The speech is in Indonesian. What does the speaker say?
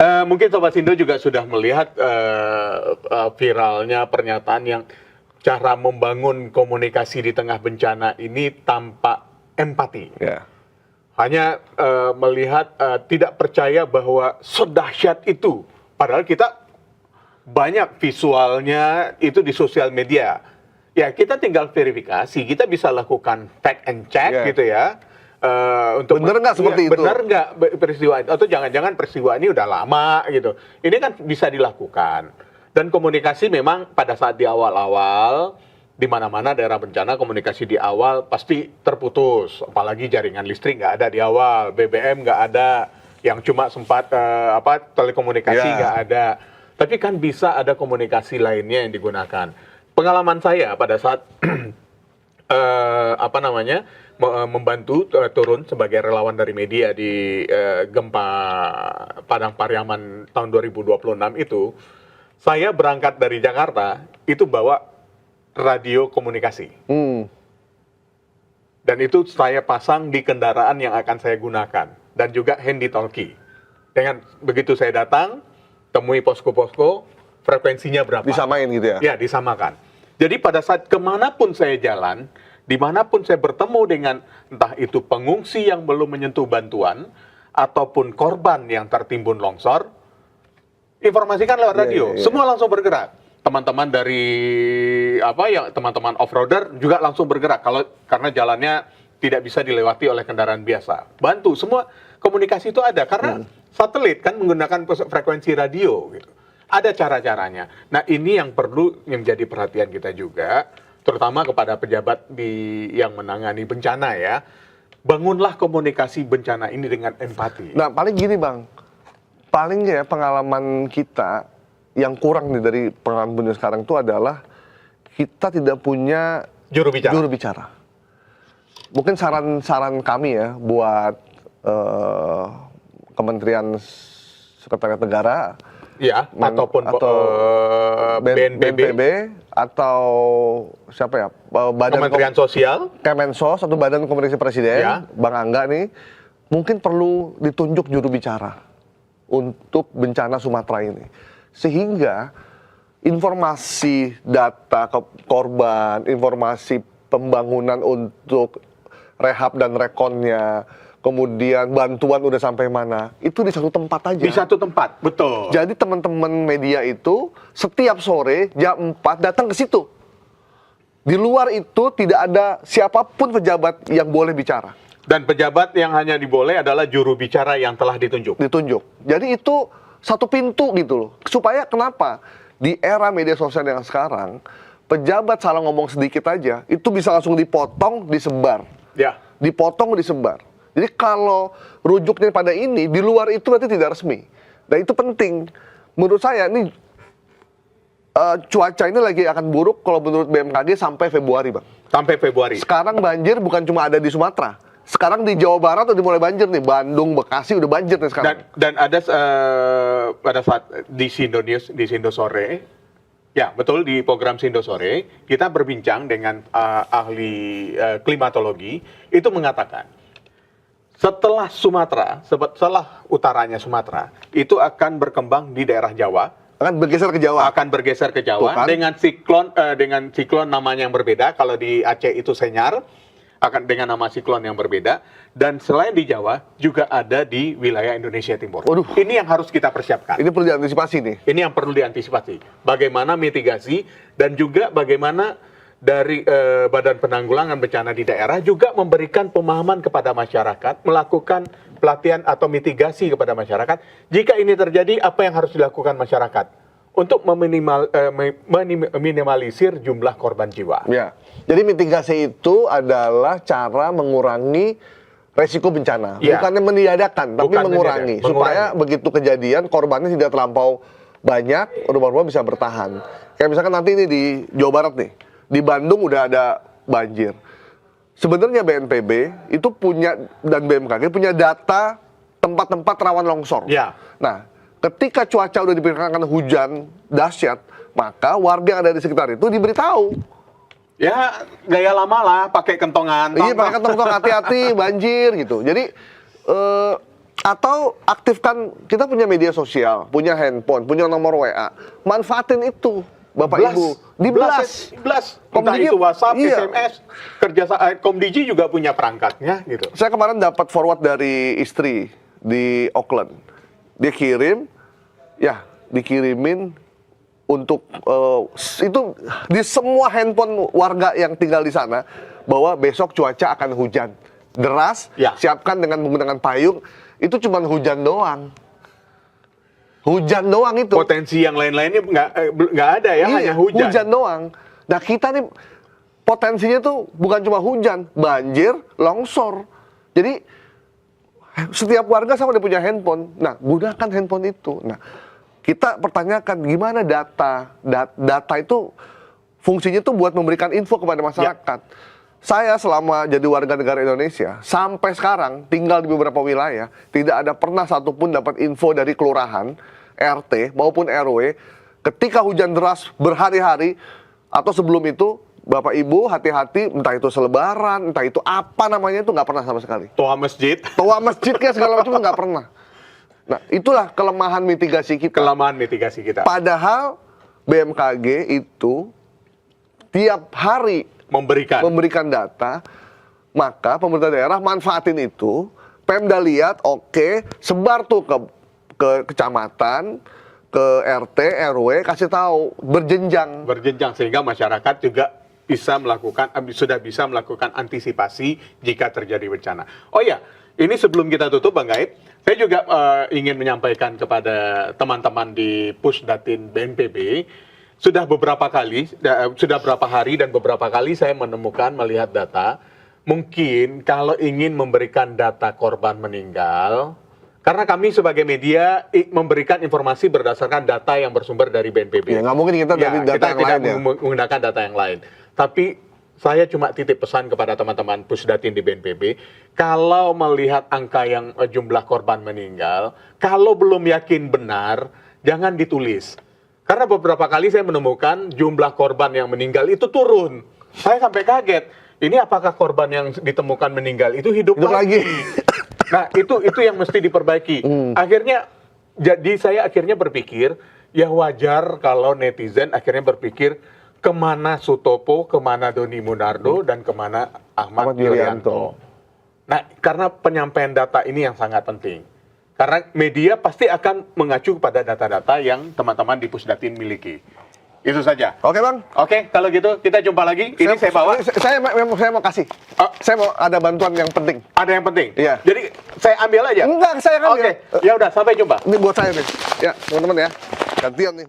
Mungkin Sobat Sindo juga sudah melihat viralnya pernyataan yang cara membangun komunikasi di tengah bencana ini tanpa empati. Ya. Hanya melihat tidak percaya bahwa sedahsyat itu. Padahal kita banyak visualnya itu di sosial media. Ya kita tinggal verifikasi, kita bisa lakukan fact and check gitu ya. Untuk bener nggak seperti itu? Bener nggak peristiwa itu? Atau jangan-jangan peristiwa ini udah lama gitu. Ini kan bisa dilakukan. Dan komunikasi memang pada saat di awal-awal, di mana-mana daerah bencana komunikasi di awal pasti terputus. Apalagi jaringan listrik nggak ada di awal, BBM nggak ada, yang cuma sempat telekomunikasi nggak ada. Tapi kan bisa ada komunikasi lainnya yang digunakan. Pengalaman saya pada saat membantu turun sebagai relawan dari media di gempa Padang Pariaman tahun 2026 itu, saya berangkat dari Jakarta itu bawa radio komunikasi. Dan itu saya pasang di kendaraan yang akan saya gunakan dan juga handy talkie. Dengan begitu saya datang, temui posko-posko, frekuensinya berapa? Disamain gitu ya? Ya, disamakan. Jadi pada saat kemanapun saya jalan, dimanapun saya bertemu dengan entah itu pengungsi yang belum menyentuh bantuan ataupun korban yang tertimbun longsor, informasikan lewat radio. Semua langsung bergerak. Teman-teman dari teman-teman off-roader juga langsung bergerak karena jalannya tidak bisa dilewati oleh kendaraan biasa. Bantu semua, komunikasi itu ada karena satelit kan menggunakan frekuensi radio gitu. Ada cara-caranya. Nah, ini yang perlu menjadi perhatian kita juga, terutama kepada pejabat yang menangani bencana ya. Bangunlah komunikasi bencana ini dengan empati. Nah, paling gini Bang, paling ya pengalaman kita yang kurang nih dari pengalaman bencana sekarang itu adalah kita tidak punya juru bicara. Mungkin saran kami ya buat Kementerian Sekretariat Negara, ya, ataupun BNPB atau siapa ya, Kementerian Sosial, Kemensos atau Badan Komunikasi Presiden, ya. Bang Angga nih, mungkin perlu ditunjuk juru bicara untuk bencana Sumatera ini, sehingga informasi data korban, informasi pembangunan untuk rehab dan rekonnya, kemudian bantuan udah sampai mana, itu di satu tempat aja. Di satu tempat, betul. Jadi teman-teman media itu setiap sore jam 4 datang ke situ. Di luar itu tidak ada siapapun pejabat yang boleh bicara. Dan pejabat yang hanya diboleh adalah juru bicara yang telah ditunjuk. Jadi itu satu pintu gitu loh. Supaya kenapa? Di era media sosial yang sekarang, pejabat salah ngomong sedikit aja, itu bisa langsung dipotong, disebar. Ya. Dipotong, disebar. Jadi kalau rujuknya pada ini, di luar itu berarti tidak resmi. Dan itu penting. Menurut saya, ini cuaca ini lagi akan buruk kalau menurut BMKG sampai Februari, Bang. Sampai Februari. Sekarang banjir bukan cuma ada di Sumatera. Sekarang di Jawa Barat udah mulai banjir nih. Bandung, Bekasi udah banjir nih sekarang. Dan ada pada saat di Sindo News, di Sindo Sore, ya betul, di program Sindo Sore, kita berbincang dengan ahli klimatologi, itu mengatakan, setelah Sumatera, setelah utaranya Sumatera, itu akan berkembang di daerah Jawa. Akan bergeser ke Jawa. Akan bergeser ke Jawa dengan siklon namanya yang berbeda. Kalau di Aceh itu Senyar, akan dengan nama siklon yang berbeda. Dan selain di Jawa, juga ada di wilayah Indonesia Timur. Waduh. Ini yang harus kita persiapkan. Ini perlu diantisipasi nih. Ini yang perlu diantisipasi. Bagaimana mitigasi dan juga bagaimana dari Badan Penanggulangan Bencana di daerah juga memberikan pemahaman kepada masyarakat, melakukan pelatihan atau mitigasi kepada masyarakat. Jika ini terjadi, apa yang harus dilakukan masyarakat untuk meminimalisir jumlah korban jiwa? Ya, jadi mitigasi itu adalah cara mengurangi resiko bencana, bukannya meniadakan, tapi mengurangi. Supaya begitu kejadian korbannya tidak terlampau banyak, rumah-rumah bisa bertahan. Kayak misalkan nanti ini di Jawa Barat nih, di Bandung udah ada banjir. Sebenarnya BNPB itu punya, dan BMKG punya data tempat-tempat rawan longsor. Ya. Nah, ketika cuaca udah diperkirakan hujan dahsyat, maka warga yang ada di sekitar itu diberitahu. Ya, gaya lama lah, pakai kentongan. Iya, pakai kentongan, hati-hati, banjir gitu. Jadi, Atau aktifkan, kita punya media sosial, punya handphone, punya nomor WA. Manfaatin itu, Bapak Ibu. Blast. Entah itu WhatsApp, iya. SMS, Komdigi juga punya perangkatnya gitu. Saya kemarin dapat forward dari istri di Auckland. Dia kirim, dikirimin untuk itu di semua handphone warga yang tinggal di sana bahwa besok cuaca akan hujan deras, siapkan dengan menggunakan payung. Itu cuma hujan doang. Hujan doang itu. Potensi yang lain-lainnya nggak ada ya, hanya hujan. Hujan doang. Nah kita nih potensinya tuh bukan cuma hujan, banjir, longsor. Jadi setiap warga sama dia punya handphone. Nah gunakan handphone itu. Nah kita pertanyakan gimana data. Data itu fungsinya tuh buat memberikan info kepada masyarakat. Saya selama jadi warga negara Indonesia, sampai sekarang tinggal di beberapa wilayah, tidak ada pernah satupun dapat info dari kelurahan, RT maupun RW, ketika hujan deras berhari-hari, atau sebelum itu, Bapak Ibu hati-hati, entah itu selebaran, entah itu apa namanya, itu nggak pernah sama sekali. Toa masjid. Toa masjidnya segala macam nggak pernah. Nah, itulah kelemahan mitigasi kita. Kelemahan mitigasi kita. Padahal BMKG itu tiap hari memberikan data, maka pemerintah daerah manfaatin itu. Pemda lihat, oke, sebar tuh ke kecamatan, ke RT, RW, kasih tahu berjenjang Sehingga masyarakat juga sudah bisa melakukan antisipasi jika terjadi bencana. Oh ya, ini sebelum kita tutup Bang Gaib, saya juga ingin menyampaikan kepada teman-teman di Pusdatin BNPB. Sudah beberapa hari dan beberapa kali saya melihat data. Mungkin kalau ingin memberikan data korban meninggal, karena kami sebagai media memberikan informasi berdasarkan data yang bersumber dari BNPB. Ya, nggak mungkin kita dari data yang lain ya. Menggunakan data yang lain. Tapi saya cuma titip pesan kepada teman-teman Pusdatin di BNPB, kalau melihat angka yang jumlah korban meninggal, kalau belum yakin benar, jangan ditulis. Karena beberapa kali saya menemukan jumlah korban yang meninggal itu turun. Saya sampai kaget. Ini apakah korban yang ditemukan meninggal itu hidup lagi? Nah, itu yang mesti diperbaiki. Jadi saya akhirnya berpikir, ya wajar kalau netizen akhirnya berpikir kemana Sutopo, kemana Doni Monardo, dan kemana Ahmad Yuryanto. Nah, karena penyampaian data ini yang sangat penting. Karena media pasti akan mengacu pada data-data yang teman-teman di Pusdatin miliki. Itu saja. Oke Bang. Oke, kalau gitu kita jumpa lagi. Ini saya bawa. Saya mau kasih. Saya mau ada bantuan yang penting. Ada yang penting? Iya. Jadi saya ambil aja? Enggak, saya ambil. Oke, ya udah sampai jumpa. Ini buat saya nih. Ya, teman-teman ya. Gantian nih.